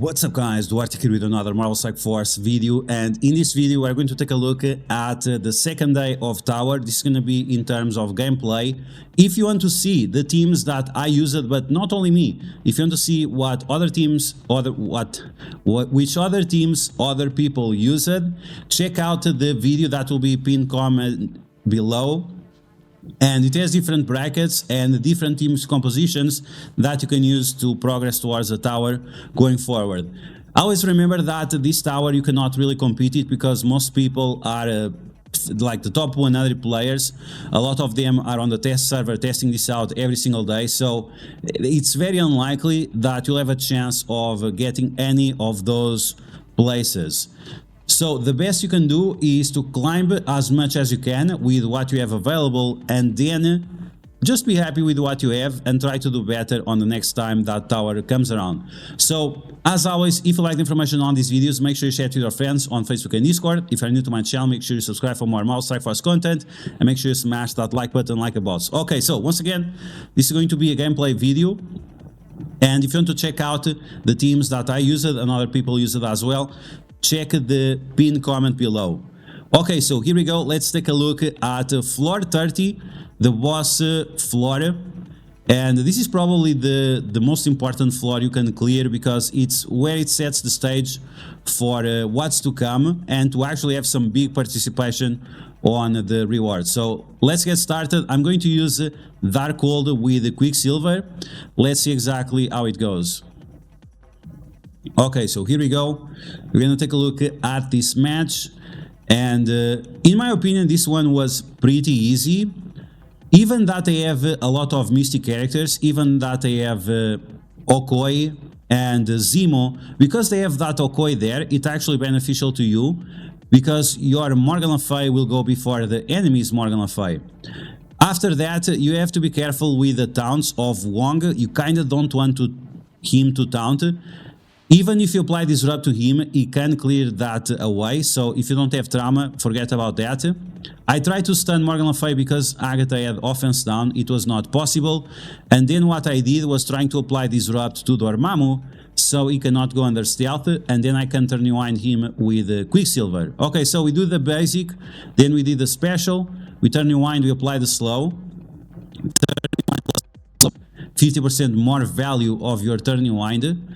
What's up guys, DuArktik here with another Marvel Strike Force video, and in this video we're going to take a look at the second day of Tower. This is going to be in terms of gameplay. If you want to see the teams that I used, but not only me, if you want to see what other teams, which other teams other people used, check out the video that will be pinned comment below. And it has different brackets and different teams compositions that you can use to progress towards the tower going forward. Always remember that this tower you cannot really compete it because most people are like the top 100 players. A lot of them are on the test server testing this out every single day, so it's very unlikely that you'll have a chance of getting any of those places. So the best you can do is to climb as much as you can with what you have available, and then just be happy with what you have and try to do better on the next time that tower comes around. So as always, if you like the information on these videos, make sure you share it with your friends on Facebook and Discord. If you're new to my channel, make sure you subscribe for more Marvel Strike Force content, and make sure you smash that like button like a boss. Okay, so once again, this is going to be a gameplay video. And if you want to check out the teams that I used and other people use it as well, check the pinned comment below. Okay, so here we go. Let's take a look at floor 30, the boss floor. And this is probably the most important floor you can clear because it's where it sets the stage for what's to come and to actually have some big participation on the reward. So let's get started. I'm going to use Darkhold with Quicksilver. Let's see exactly how it goes. Okay, so here we go. We're gonna take a look at this match, and in my opinion this one was pretty easy. Even that they have a lot of mystic characters, even that they have Okoi and Zemo, because they have that Okoi there, it's actually beneficial to you because your Morgan Le Fay will go before the enemy's Morgan Le Fay. After that, you have to be careful with the taunts of Wong. You kinda don't want him to taunt. Even if you apply Disrupt to him, he can clear that away, so if you don't have trauma, forget about that. I tried to stun Morgan Le Fay because Agatha had offense down, it was not possible, and then what I did was trying to apply Disrupt to Dormammu, so he cannot go under stealth, and then I can turn rewind him with Quicksilver. Okay, so we do the basic, then we did the special, we turn rewind, we apply the slow, 50% more value of your turn rewind.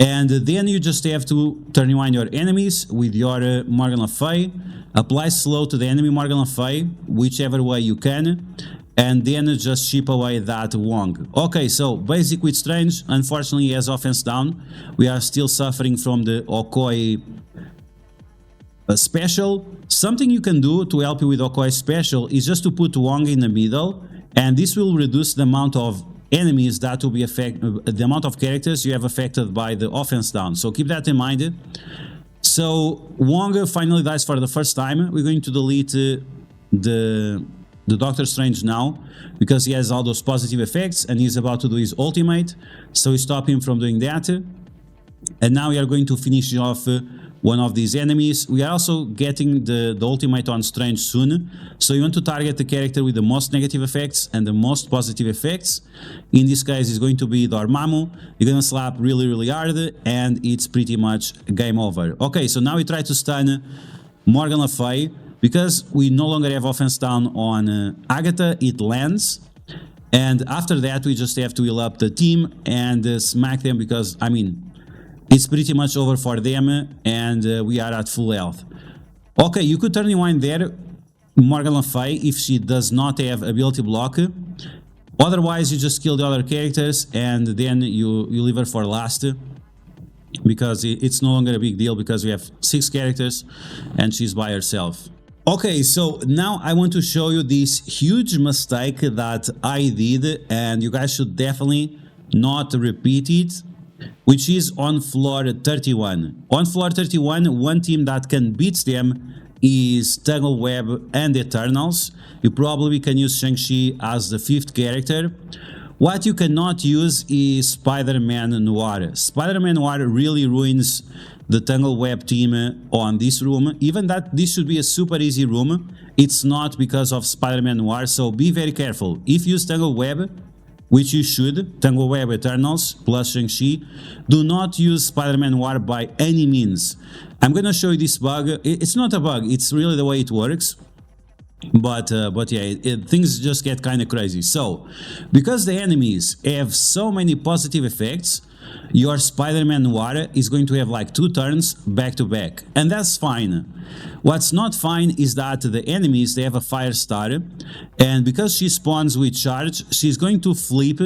And then you just have to turn rewind your enemies with your Morgan Le Fay, apply slow to the enemy Morgan Le Fay, whichever way you can, and then just ship away that Wong. Okay, so basic with Strange, unfortunately he has offense down. We are still suffering from the Okoi special. Something you can do to help you with Okoi special is just to put Wong in the middle, and this will reduce the amount of enemies that will be the amount of characters you have affected by the offense down, so keep that in mind. So Wong finally dies for the first time. We're going to delete the Doctor Strange now because he has all those positive effects and he's about to do his ultimate, so we stop him from doing that. And now we are going to finish off one of these enemies. We are also getting the ultimate on Strange soon, so you want to target the character with the most negative effects and the most positive effects. In this case it's going to be Dormammu. You're gonna slap really hard and it's pretty much game over. Okay, so now we try to stun Morgan Le Fay because we no longer have offense down on Agatha. It lands, and after that we just have to heal up the team and smack them because, I mean, it's pretty much over for them, and we are at full health. Okay, you could turn rewind there, Morgan Le Fay, if she does not have ability block. Otherwise, you just kill the other characters, and then you leave her for last, because it's no longer a big deal, because we have 6 characters, and she's by herself. Okay, so now I want to show you this huge mistake that I did, and you guys should definitely not repeat it, which is on floor 31. On floor 31, one team that can beat them is Tangle Web and Eternals. You probably can use Shang-Chi as the 5th character. What you cannot use is Spider-Man Noir. Spider-Man Noir really ruins the Tangle Web team on this room. Even that this should be a super easy room, it's not because of Spider-Man Noir, so be very careful. If you use Tangle Web, which you should, Tango Web Eternals plus Shang-Chi. Do not use Spider-Man War by any means. I'm gonna show you this bug. It's not a bug, it's really the way it works. But yeah, things just get kind of crazy. So, because the enemies have so many positive effects, your Spider-Man War is going to have like 2 turns back to back, and that's fine. What's not fine is that the enemies, they have a fire star, and because she spawns with charge, she's going to flip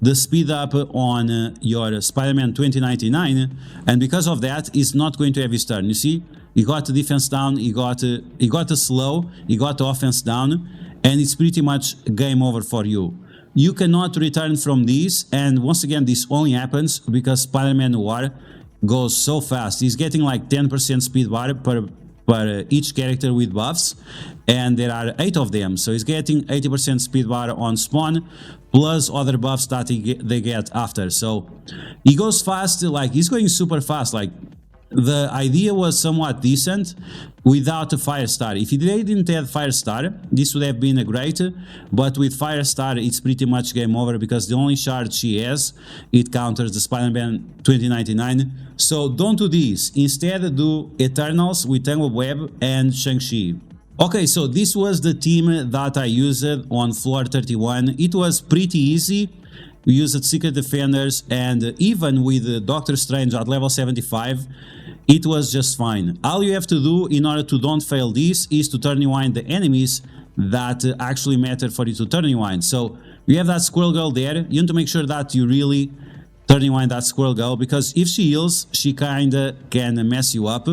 the speed up on your Spider-Man 2099, and because of that, it's not going to have his turn. You see, he got the defense down, he got a slow, he got the offense down, and it's pretty much game over for you. You cannot return from this, and once again, this only happens because Spider-Man War goes so fast. He's getting like 10% speed bar per each character with buffs, and there are 8 of them, so he's getting 80% speed bar on spawn, plus other buffs that they get after. So he goes fast, like he's going super fast. Like, the idea was somewhat decent without a fire star. If they didn't have fire star, this would have been a great, but with fire star it's pretty much game over because the only shard she has, it counters the Spider-Man 2099. So don't do this. Instead, do Eternals with Tango Web and Shang-Chi. Okay, so this was the team that I used on floor 31. It was pretty easy. We used Secret Defenders, and even with Doctor Strange at level 75, it was just fine. All you have to do in order to don't fail this is to turn rewind the enemies that actually matter for you to turn rewind. So you have that Squirrel Girl there. You want to make sure that you really turn rewind that Squirrel Girl, because if she heals, she kinda can mess you up.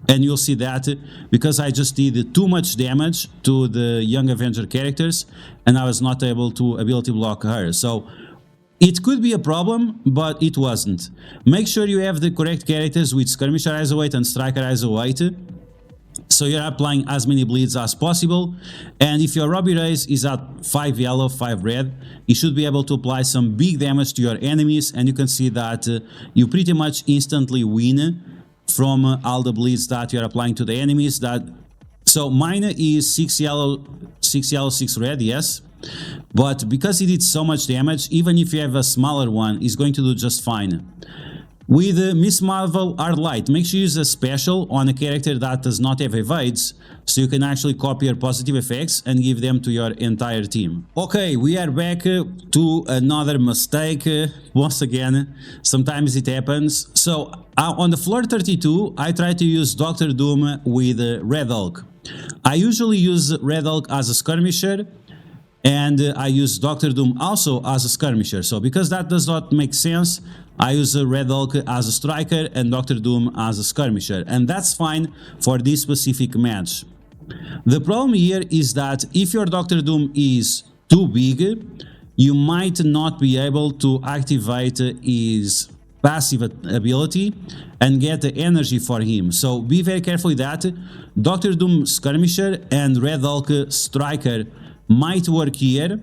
And you'll see that because I just did too much damage to the Young Avenger characters, and I was not able to ability block her. So it could be a problem, but it wasn't. Make sure you have the correct characters with Skirmisher Isolate and Striker Isolate, so you're applying as many bleeds as possible. And if your Robbie Race is at 5 yellow, 5 red, you should be able to apply some big damage to your enemies, and you can see that you pretty much instantly win from all the bleeds that you're applying to the enemies. So mine is 6 yellow, 6 red, yes. But because he did so much damage, even if you have a smaller one, he's going to do just fine. With Miss Marvel Hard Light, make sure you use a special on a character that does not have evades, so you can actually copy your positive effects and give them to your entire team. Okay, we are back to another mistake. Once again, sometimes it happens. So on the floor 32, I try to use Doctor Doom with Red Hulk. I usually use Red Hulk as a skirmisher, and I use Doctor Doom also as a skirmisher. So because that does not make sense, I use Red Hulk as a striker and Doctor Doom as a skirmisher, and that's fine for this specific match. The problem here is that if your Doctor Doom is too big, you might not be able to activate his passive ability and get the energy for him. So be very careful with that. Doctor Doom skirmisher and Red Hulk striker might work here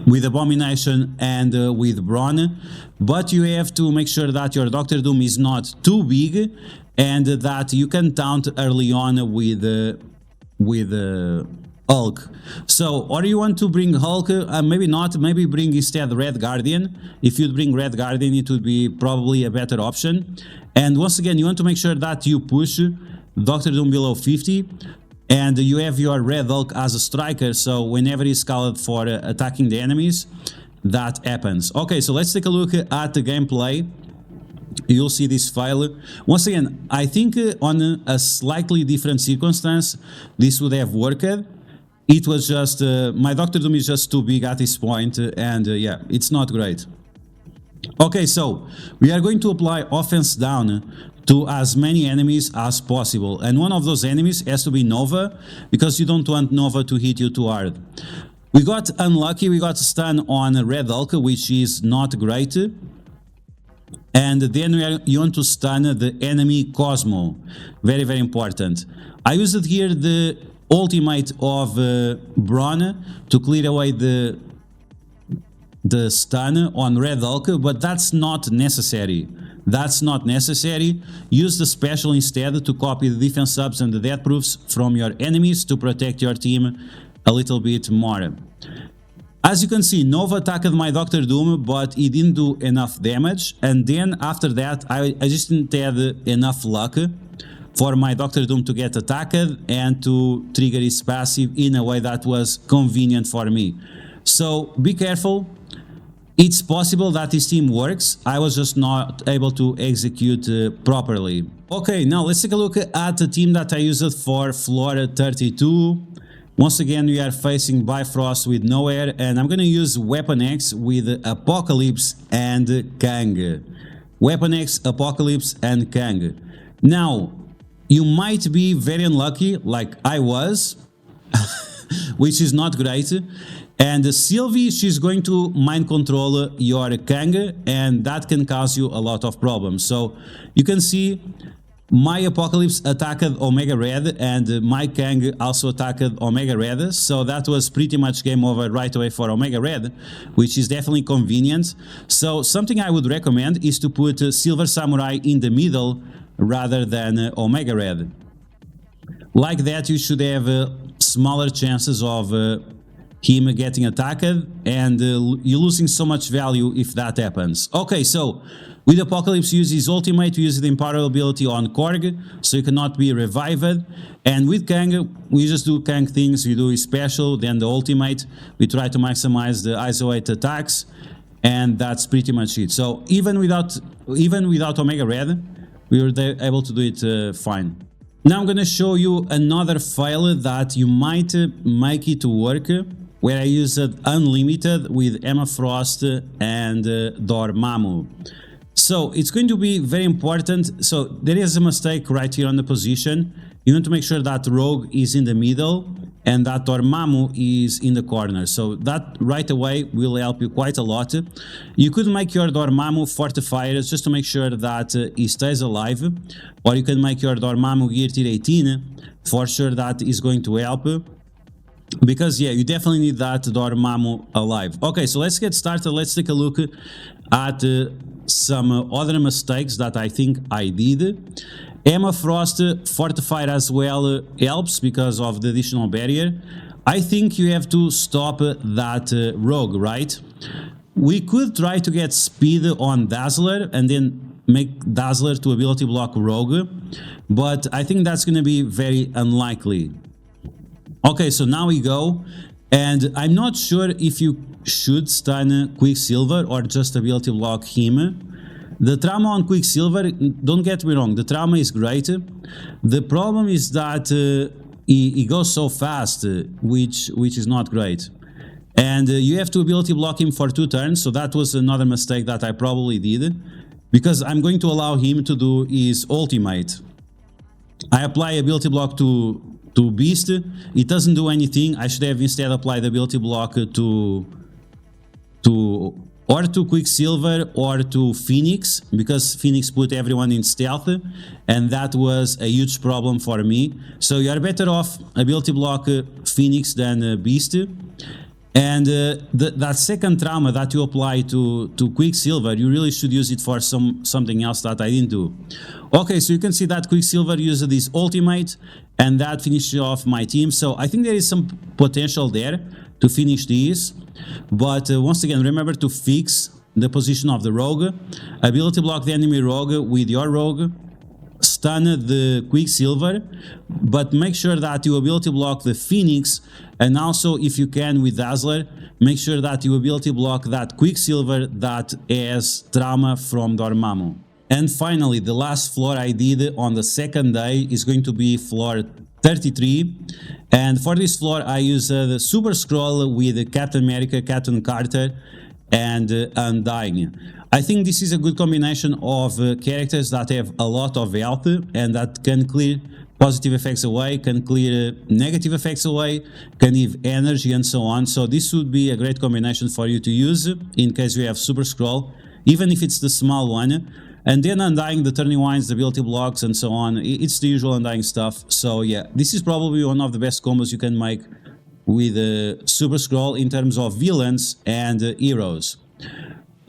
with Abomination and with Brawn, but you have to make sure that your Doctor Doom is not too big and that you can taunt early on with Hulk. So, or you want to bring Hulk, maybe not, maybe bring instead Red Guardian. If you'd bring Red Guardian, it would be probably a better option. And once again, you want to make sure that you push Doctor Doom below 50, and you have your Red Hulk as a striker, so whenever he's called for attacking the enemies, that happens. Okay, so let's take a look at the gameplay. You'll see this file. Once again, I think on a slightly different circumstance, this would have worked. It was just, my Doctor Doom is just too big at this point, and yeah, it's not great. Okay, so we are going to apply offense down to as many enemies as possible, and one of those enemies has to be Nova, because you don't want Nova to hit you too hard. We got unlucky, we got stun on Red Hulk, which is not great, and then you want to stun the enemy Cosmo, very very important. I used here the ultimate of Brawn to clear away the stun on Red Hulk, but that's not necessary. That's not necessary. Use the special instead to copy the defense subs and the death proofs from your enemies to protect your team a little bit more. As you can see, Nova attacked my Doctor Doom, but he didn't do enough damage. And then after that, I just didn't have enough luck for my Doctor Doom to get attacked and to trigger his passive in a way that was convenient for me. So be careful. It's possible that this team works. I was just not able to execute properly. Okay, now let's take a look at the team that I used for floor 32. Once again, we are facing Bifrost with Nowhere, and I'm gonna use Weapon X with Apocalypse and Kang. Weapon X, Apocalypse, and Kang. Now, you might be very unlucky, like I was, which is not great. And Sylvie, she's going to mind control your Kang, and that can cause you a lot of problems. So you can see my Apocalypse attacked Omega Red, and my Kang also attacked Omega Red. So that was pretty much game over right away for Omega Red, which is definitely convenient. So something I would recommend is to put Silver Samurai in the middle rather than Omega Red. Like that, you should have smaller chances of him getting attacked, and you're losing so much value if that happens. Okay, so with Apocalypse, use his ultimate, we use the Empower ability on Korg, so he cannot be revived. And with Kang, we just do Kang things, we do his special, then the ultimate, we try to maximize the ISO 8 attacks, and that's pretty much it. So even without Omega Red, we were able to do it fine. Now I'm gonna show you another file that you might make it work, where I used Unlimited with Emma Frost and Dormammu. So it's going to be very important. So there is a mistake right here on the position. You want to make sure that Rogue is in the middle and that Dormammu is in the corner. So that right away will help you quite a lot. You could make your Dormammu Fortifiers just to make sure that he stays alive. Or you can make your Dormammu Gear Tier 18. For sure that is going to help. Because yeah, you definitely need that Dormammu alive. Okay, so let's get started. Let's take a look at some other mistakes that I think I did. Emma Frost Fortified as well helps because of the additional barrier. I think you have to stop that Rogue, right? We could try to get speed on Dazzler and then make Dazzler to ability block Rogue, but I think that's going to be very unlikely. Okay, so now we go, and I'm not sure if you should stun Quicksilver or just ability block him. The trauma on Quicksilver, don't get me wrong, the trauma is great. The problem is that he goes so fast, which is not great. And you have to ability block him for 2 turns, so that was another mistake that I probably did, because I'm going to allow him to do his ultimate. I apply ability block to Beast, it doesn't do anything. I should have instead applied ability block to Quicksilver or to Phoenix, because Phoenix put everyone in stealth, and that was a huge problem for me. So you are better off ability block Phoenix than Beast. And that second trauma that you apply to Quicksilver, you really should use it for something else that I didn't do. Okay, so you can see that Quicksilver used this ultimate, and that finished off my team. So I think there is some potential there to finish this. But once again, remember to fix the position of the Rogue. Ability block the enemy Rogue with your Rogue. Stun the Quicksilver, but make sure that you ability block the Phoenix, and also if you can with Dazzler, make sure that you ability block that Quicksilver that has trauma from Dormammu. And finally, the last floor I did on the second day is going to be floor 33, and for this floor I used the Super Scroll with Captain America, Captain Carter, and Undying. I think this is a good combination of characters that have a lot of health and that can clear positive effects away, can clear negative effects away, can give energy and so on. So this would be a great combination for you to use in case you have Super Scroll, even if it's the small one. And then Undying, the turning winds, the ability blocks and so on. It's the usual Undying stuff. So yeah, this is probably one of the best combos you can make with Super Scroll in terms of villains and heroes.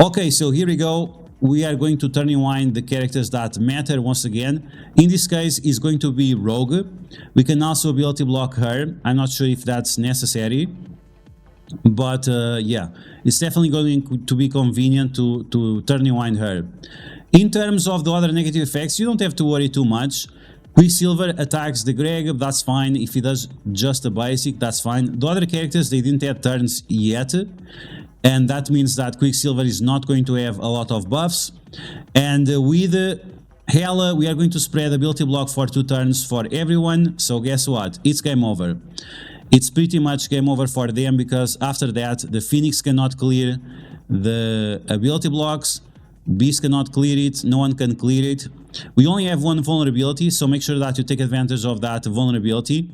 Okay, so here we go. We are going to turn rewind the characters that matter once again. In this case, it's going to be Rogue. We can also ability block her. I'm not sure if that's necessary. But yeah, it's definitely going to be convenient to turn rewind her. In terms of the other negative effects, you don't have to worry too much. Quicksilver attacks the Greg, that's fine. If he does just a basic, that's fine. The other characters, they didn't have turns yet, and that means that Quicksilver is not going to have a lot of buffs. And with Hela, we are going to spread ability block for 2 turns for everyone, so guess what? It's game over. It's pretty much game over for them, because after that, the Phoenix cannot clear the ability blocks, Beast cannot clear it, no one can clear it. We only have 1 vulnerability, so make sure that you take advantage of that vulnerability.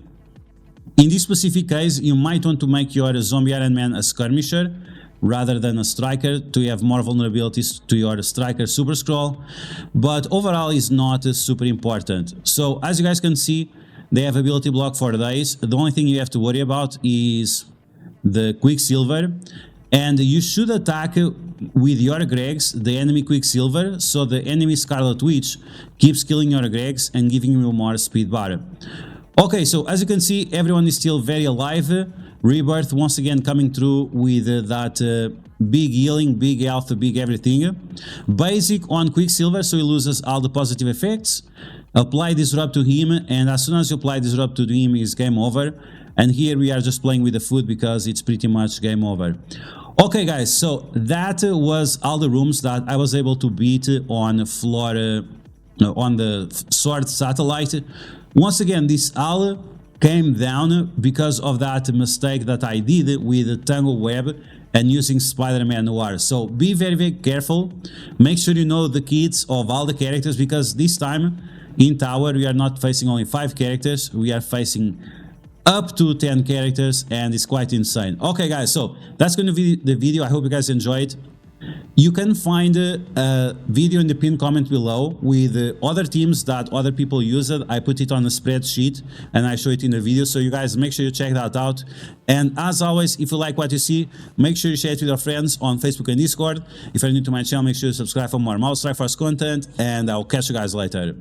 In this specific case, you might want to make your Zombie Iron Man a skirmisher rather than a striker to have more vulnerabilities to your striker super scroll, but overall is not super important. So as you guys can see, they have ability block for days. The only thing you have to worry about is the Quicksilver, and you should attack with your Gregs the enemy Quicksilver, so the enemy Scarlet Witch keeps killing your Gregs and giving you more speed bar. Okay, so as you can see, everyone is still very alive. Rebirth once again coming through with that big healing, big health, big everything. Basic on Quicksilver, so he loses all the positive effects. Apply Disrupt to him, and as soon as you apply Disrupt to him, is game over. And here we are just playing with the food because it's pretty much game over. Okay guys, so that was all the rooms that I was able to beat on floor, on the Sword Satellite. Once again, this all came down because of that mistake that I did with the Tangle Web and using Spider-Man Noir. So be very, very careful. Make sure you know the kits of all the characters, because this time in Tower we are not facing only 5 characters, we are facing up to 10 characters, and it's quite insane. Okay guys, so that's going to be the video. I hope you guys enjoyed. You can find a video in the pinned comment below with other teams that other people use it. I put it on a spreadsheet and I show it in the video, so you guys make sure you check that out. And as always, if you like what you see, make sure you share it with your friends on Facebook and Discord. If you're new to my channel, make sure you subscribe for more Mouse Strike Force content, and I'll catch you guys later.